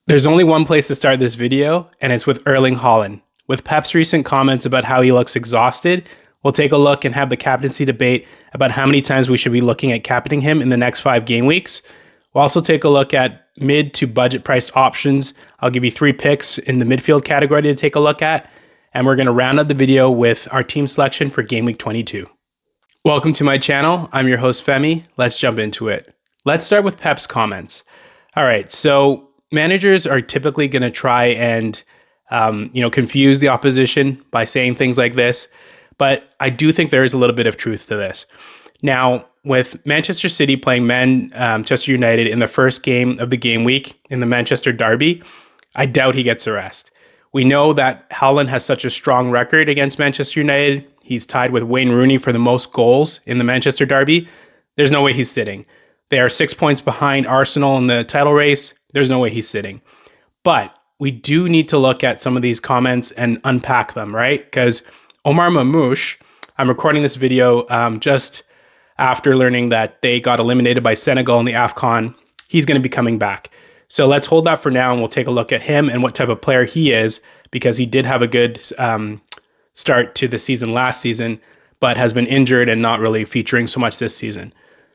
There's only one place to start this video, and it's with Erling Haaland. With Pep's recent comments about how he looks exhausted, we'll take a look and have the captaincy debate about how many times we should be looking at captaining him in the next 5 game weeks. We'll also take a look at mid to budget priced options. I'll give you 3 picks in the midfield category to take a look at, and we're going to round out the video with our team selection for Gameweek 22. Welcome to my channel. I'm your host, Femi. Let's jump into it. Let's start with Pep's comments. All right, so managers are typically going to try and confuse the opposition by saying things like this, but I do think there is a little bit of truth to this. Now, with Manchester City playing Manchester United in the first game of the game week in the Manchester Derby, I doubt he gets a rest. We know that Haaland has such a strong record against Manchester United. He's tied with Wayne Rooney for the most goals in the Manchester Derby. There's no way he's sitting. They are 6 points behind Arsenal in the title race. There's no way he's sitting. But we do need to look at some of these comments and unpack them, right? Because Omar Marmoush, I'm recording this video just after learning that they got eliminated by Senegal in the AFCON. He's going to be coming back. So let's hold that for now, and we'll take a look at him and what type of player he is, because he did have a good start to the season last season, but has been injured and not really featuring so much this season.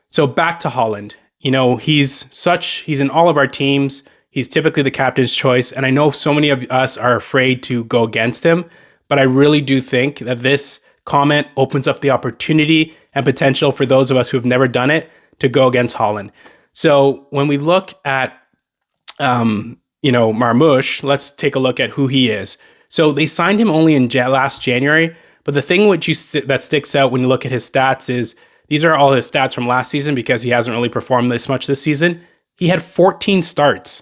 So back to Haaland. You know, he's in all of our teams. He's typically the captain's choice. And I know so many of us are afraid to go against him, but I really do think that this comment opens up the opportunity and potential for those of us who have never done it to go against Haaland. So when we look at, Marmoush, let's take a look at who he is. So they signed him only in last January, but the thing that sticks out when you look at his stats is these are all his stats from last season, because he hasn't really performed this much this season. He had 14 starts,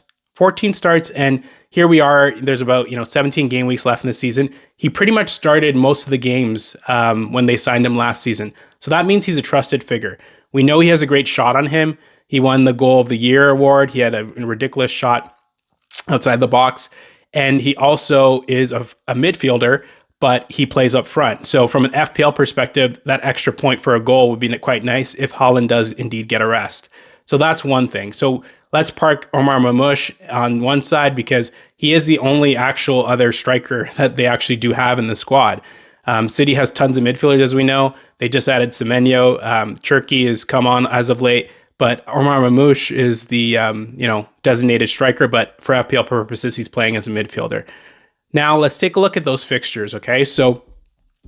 and here we are. There's about 17 game weeks left in the season. He pretty much started most of the games when they signed him last season. So that means he's a trusted figure. We know he has a great shot on him. He won the Goal of the Year award. He had a ridiculous shot outside the box, and he also is a midfielder, but he plays up front. So from an FPL perspective, that extra point for a goal would be quite nice if Haaland does indeed get a rest. So that's one thing. So let's park Omar Marmoush on one side, because he is the only actual other striker that they actually do have in the squad. City has tons of midfielders, as we know. They just added Semenyo. Turkey has come on as of late, but Omar Marmoush is the designated striker, but for FPL purposes, he's playing as a midfielder. Now, let's take a look at those fixtures, okay? So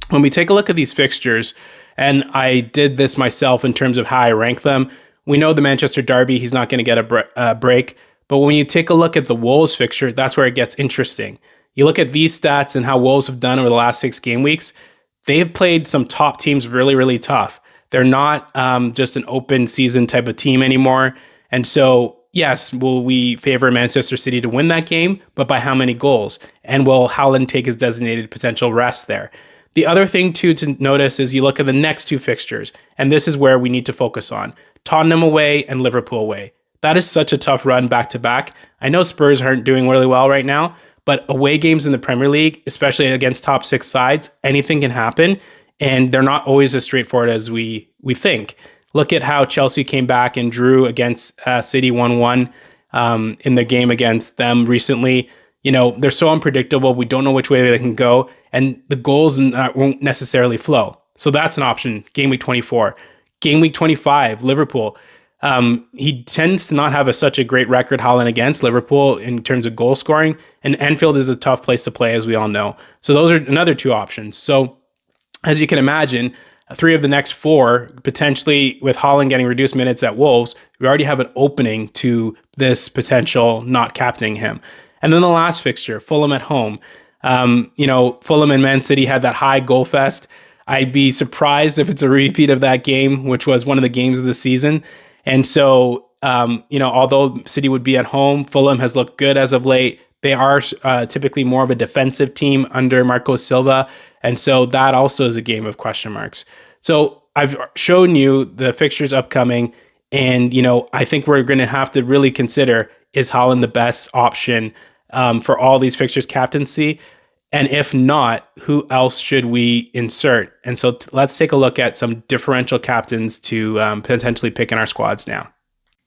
when we take a look at these fixtures, and I did this myself in terms of how I rank them, we know the Manchester Derby, he's not going to get a break. But when you take a look at the Wolves fixture, that's where it gets interesting. You look at these stats and how Wolves have done over the last 6 game weeks. They've played some top teams really, really tough. They're not just an open season type of team anymore. And so, yes, will we favor Manchester City to win that game, but by how many goals? And will Haaland take his designated potential rest there? The other thing, too, to notice is you look at the next 2 fixtures, and this is where we need to focus on. Tottenham away and Liverpool away. That is such a tough run back-to-back. I know Spurs aren't doing really well right now, but away games in the Premier League, especially against top 6 sides, anything can happen, and they're not always as straightforward as we think. Look at how Chelsea came back and drew against City 1-1 in the game against them recently. They're so unpredictable. We don't know which way they can go, and the goals won't necessarily flow. So that's an option. Game week 24. Game week 25, Liverpool. He tends to not have such a great record, Haaland, against Liverpool in terms of goal scoring, and Anfield is a tough place to play, as we all know. So those are another 2 options. So as you can imagine, 3 of the next 4, potentially with Haaland getting reduced minutes at Wolves, we already have an opening to this potential not captaining him. And then the last fixture, Fulham at home. Fulham and Man City had that high goal fest. I'd be surprised if it's a repeat of that game, which was one of the games of the season. And so, although City would be at home, Fulham has looked good as of late. They are typically more of a defensive team under Marco Silva. And so that also is a game of question marks. So I've shown you the fixtures upcoming. And, I think we're going to have to really consider, is Haaland the best option for all these fixtures captaincy? And if not, who else should we insert? And so let's take a look at some differential captains to potentially pick in our squads now.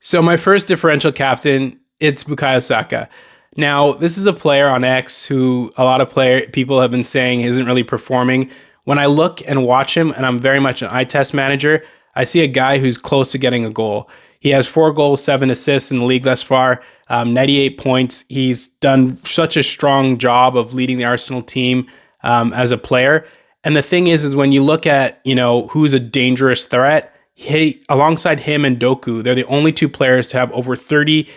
So my first differential captain, it's Bukayo Saka. Now, this is a player on X who a lot of people have been saying isn't really performing. When I look and watch him, and I'm very much an eye test manager, I see a guy who's close to getting a goal. He has 4 goals, 7 assists in the league thus far, 98 points. He's done such a strong job of leading the Arsenal team as a player. And the thing is when you look at, who's a dangerous threat, alongside him and Doku, they're the only 2 players to have over 30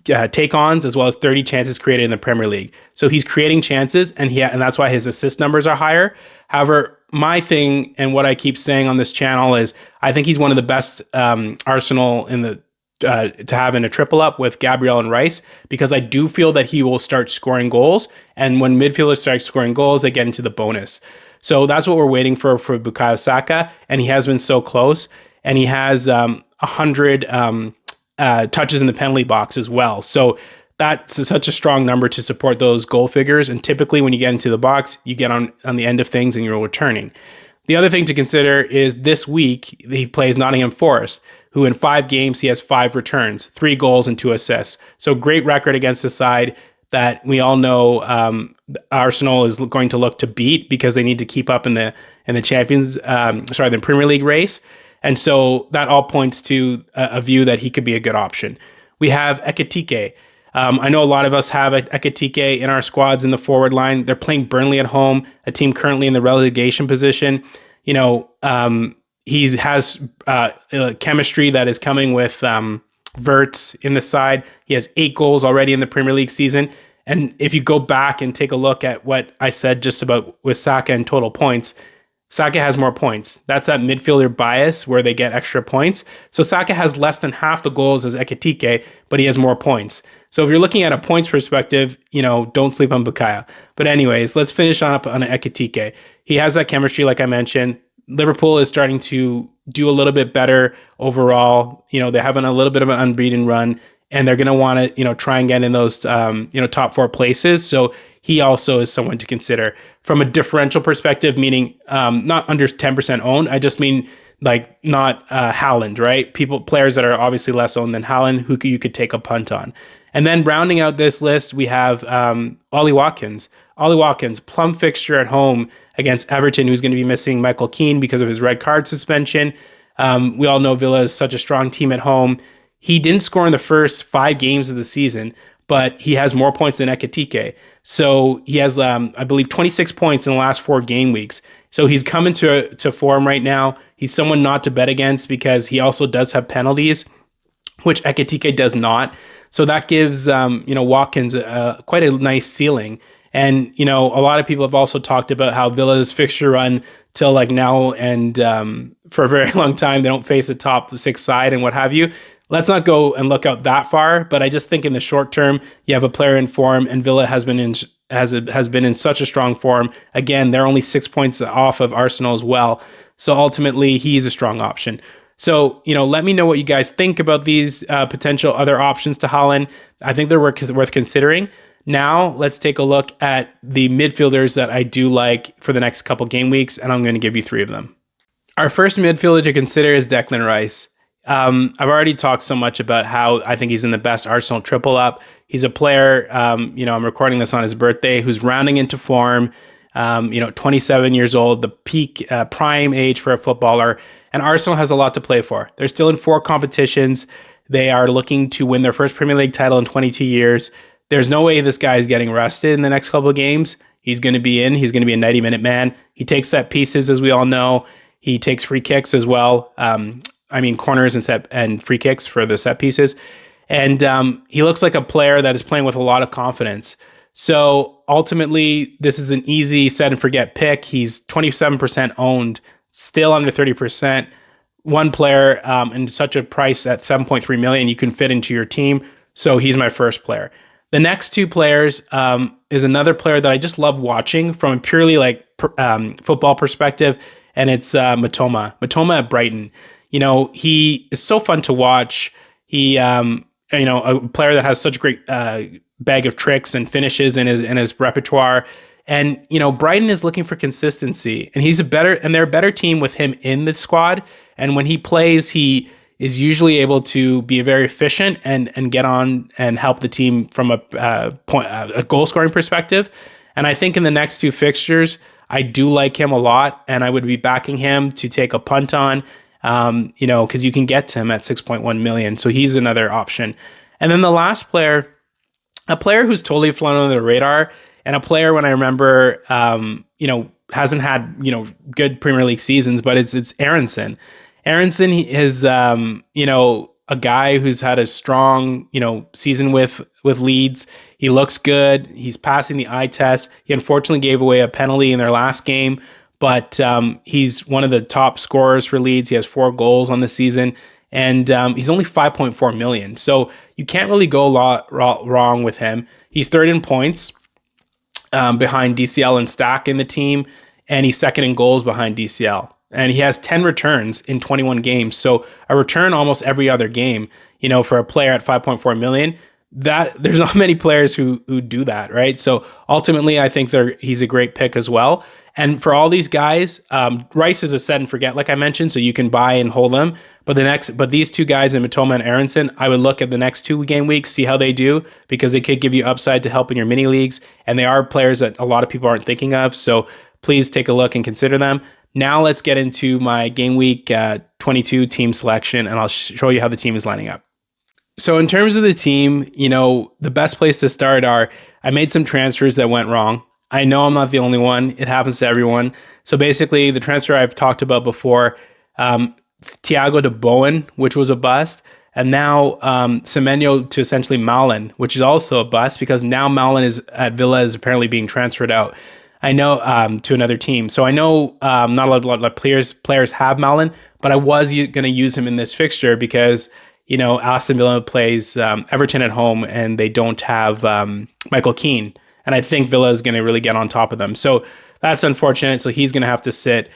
take-ons as well as 30 chances created in the Premier League. So he's creating chances, and that's why his assist numbers are higher. However, my thing and what I keep saying on this channel is I think he's one of the best Arsenal in the to have in a triple up with Gabriel and Rice, because I do feel that he will start scoring goals, and when midfielders start scoring goals, they get into the bonus. So that's what we're waiting for Bukayo Saka, and he has been so close, and he has 100 touches in the penalty box as well. So that's such a strong number to support those goal figures. And typically when you get into the box, you get on the end of things and you're returning. The other thing to consider is this week, he plays Nottingham Forest, who in 5 games, he has 5 returns, 3 goals and 2 assists. So great record against the side that we all know Arsenal is going to look to beat because they need to keep up in the the Premier League race. And so that all points to a view that he could be a good option. We have Ekitike. I know a lot of us have Ekitike in our squads in the forward line. They're playing Burnley at home, a team currently in the relegation position. He has chemistry that is coming with Verts in the side. He has 8 goals already in the Premier League season. And if you go back and take a look at what I said just about with Saka and total points, Saka has more points. That's that midfielder bias where they get extra points. So Saka has less than half the goals as Ekitike, but he has more points. So if you're looking at a points perspective, don't sleep on Bukayo. But anyways, let's finish up on Ekitike. He has that chemistry, like I mentioned. Liverpool is starting to do a little bit better overall. They're having a little bit of an unbeaten run, and they're going to want to, try and get in those, top 4 places. So he also is someone to consider from a differential perspective, meaning not under 10% owned. I just mean like not Haaland, right? Players that are obviously less owned than Haaland, who you could take a punt on. And then rounding out this list, we have Ollie Watkins. Ollie Watkins, plum fixture at home against Everton, who's going to be missing Michael Keane because of his red card suspension. We all know Villa is such a strong team at home. He didn't score in the first 5 games of the season, but he has more points than Ekitike. So he has, I believe, 26 points in the last 4 game weeks. So he's coming to form right now. He's someone not to bet against because he also does have penalties, which Ekitike does not. So that gives, Watkins quite a nice ceiling. And, a lot of people have also talked about how Villa's fixture run till like now and for a very long time, they don't face a top 6 side and what have you. Let's not go and look out that far, but I just think in the short term, you have a player in form, and Villa has been in such a strong form. Again, they're only 6 points off of Arsenal as well. So ultimately, he's a strong option. So, let me know what you guys think about these potential other options to Haaland. I think they're worth considering. Now, let's take a look at the midfielders that I do like for the next couple game weeks, and I'm going to give you 3 of them. Our first midfielder to consider is Declan Rice. I've already talked so much about how I think he's in the best Arsenal triple up. He's a player, I'm recording this on his birthday, who's rounding into form, 27 years old, the peak prime age for a footballer. And Arsenal has a lot to play for. They're still in 4 competitions. They are looking to win their first Premier League title in 22 years. There's no way this guy is getting rested in the next couple of games. He's going to be in. He's going to be a 90-minute man. He takes set pieces, as we all know. He takes free kicks as well. Corners and free kicks for the set pieces. And he looks like a player that is playing with a lot of confidence. So ultimately, this is an easy set and forget pick. He's 27% owned, still under 30%. One player and such a price at 7.3 million, you can fit into your team. So he's my first player. The next 2 players is another player that I just love watching from a purely football perspective, and it's Mitoma. Mitoma at Brighton. He is so fun to watch. He, a player that has such a great bag of tricks and finishes in his repertoire. And, Brighton is looking for consistency, and they're a better team with him in the squad. And when he plays, he is usually able to be very efficient and get on and help the team from a goal scoring perspective. And I think in the next two fixtures, I do like him a lot, and I would be backing him to take a punt on, because you can get to him at 6.1 million. So he's another option. And then the last player, a player who's totally flown under the radar, and a player when I remember, hasn't had, good Premier League seasons, but it's Aaronson. Aaronson is, a guy who's had a strong, season with Leeds. He looks good. He's passing the eye test. He unfortunately gave away a penalty in their last game, but he's one of the top scorers for Leeds. He has 4 goals on the season, and he's only 5.4 million. So you can't really go a lot wrong with him. He's third in points behind DCL and Stack in the team, and he's second in goals behind DCL. And he has 10 returns in 21 games. So a return almost every other game, for a player at 5.4 million. That there's not many players who do that, right? So ultimately, I think he's a great pick as well. And for all these guys, Rice is a set and forget, like I mentioned, so you can buy and hold them. But these two guys, in Mitoma and Aaronson, I would look at the next 2 game weeks, see how they do, because they could give you upside to help in your mini leagues, and they are players that a lot of people aren't thinking of. So please take a look and consider them. Now let's get into my Game Week 22 team selection, and I'll show you how the team is lining up. So in terms of the team, the best place to start I made some transfers that went wrong. I know I'm not the only one. It happens to everyone. So basically, the transfer I've talked about before, Thiago to Bowen, which was a bust, and now Semenyo to essentially Malen, which is also a bust because now Malen is at Villa is apparently being transferred out. I know to another team. So I know not a lot of players have Malen, but I was going to use him in this fixture because Aston Villa plays Everton at home and they don't have Michael Keane. And I think Villa is going to really get on top of them. So that's unfortunate. So he's going to have to sit.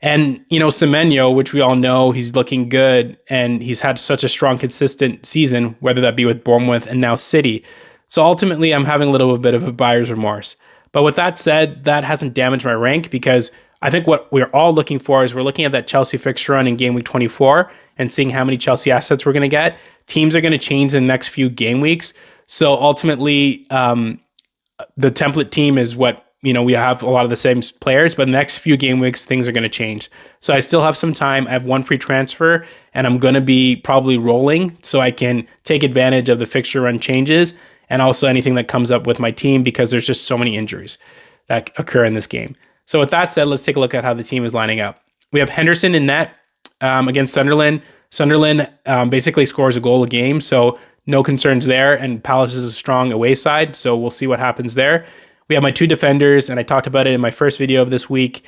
And, Semenyo, which we all know, he's looking good. And he's had such a strong, consistent season, whether that be with Bournemouth and now City. So ultimately, I'm having a little bit of a buyer's remorse. But with that said, that hasn't damaged my rank because I think what we're all looking for is we're looking at that Chelsea fixture run in Game Week 24 and seeing how many Chelsea assets we're going to get. Teams are going to change in the next few game weeks. So ultimately, the template team is what, we have a lot of the same players, but the next few game weeks, things are going to change. So I still have some time. I have 1 free transfer and I'm going to be probably rolling so I can take advantage of the fixture run changes and also anything that comes up with my team because there's just so many injuries that occur in this game. So with that said, let's take a look at how the team is lining up. We have Henderson in net against Sunderland. Sunderland basically scores a goal a game, so no concerns there. And Palace is a strong away side, so we'll see what happens there. We have my 2 defenders, and I talked about it in my first video of this week,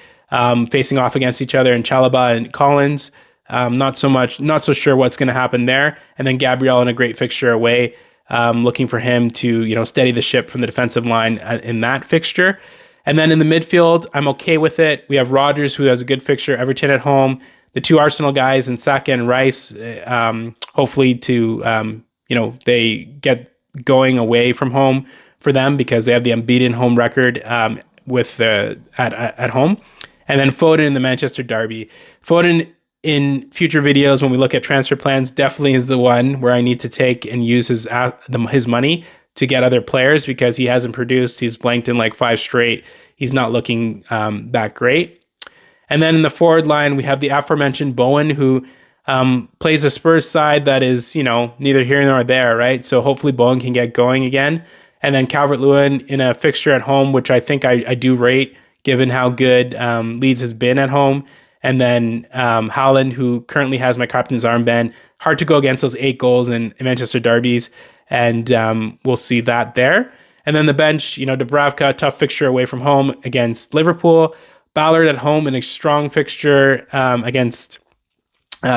facing off against each other in Chalobah and Collins. Not so sure what's going to happen there. And then Gabriel in a great fixture away, looking for him to steady the ship from the defensive line in that fixture. And then in the midfield, I'm okay with it. We have Rodgers, who has a good fixture, Everton at home. The 2 Arsenal guys, and Saka and Rice, hopefully to, they get going away from home for them because they have the unbeaten home record at home. And then Foden in the Manchester derby. Foden in future videos, when we look at transfer plans, definitely is the one where I need to take and use his money to get other players because he hasn't produced. He's blanked in like 5 straight. He's not looking that great. And then in the forward line, we have the aforementioned Bowen, who plays a Spurs side that is, neither here nor there, right? So hopefully Bowen can get going again. And then Calvert-Lewin in a fixture at home, which I think I do rate, given how good Leeds has been at home. And then Haaland, who currently has my captain's armband. Hard to go against those 8 goals in Manchester derbies. And we'll see that there. And then the bench, Dubravka, tough fixture away from home against Liverpool. Ballard at home in a strong fixture against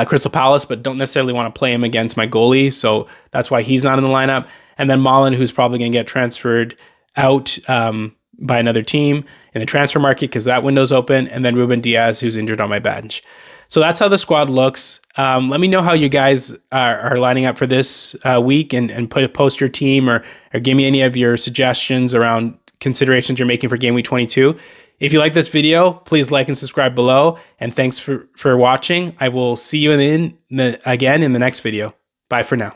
Crystal Palace, but don't necessarily want to play him against my goalie. So that's why he's not in the lineup. And then Malen, who's probably going to get transferred out by another team in the transfer market because that window's open. And then Ruben Diaz, who's injured on my bench. So that's how the squad looks. Let me know how you guys are lining up for this week and post your team or give me any of your suggestions around considerations you're making for Game Week 22. If you like this video, please like and subscribe below. And thanks for watching. I will see you again in the next video. Bye for now.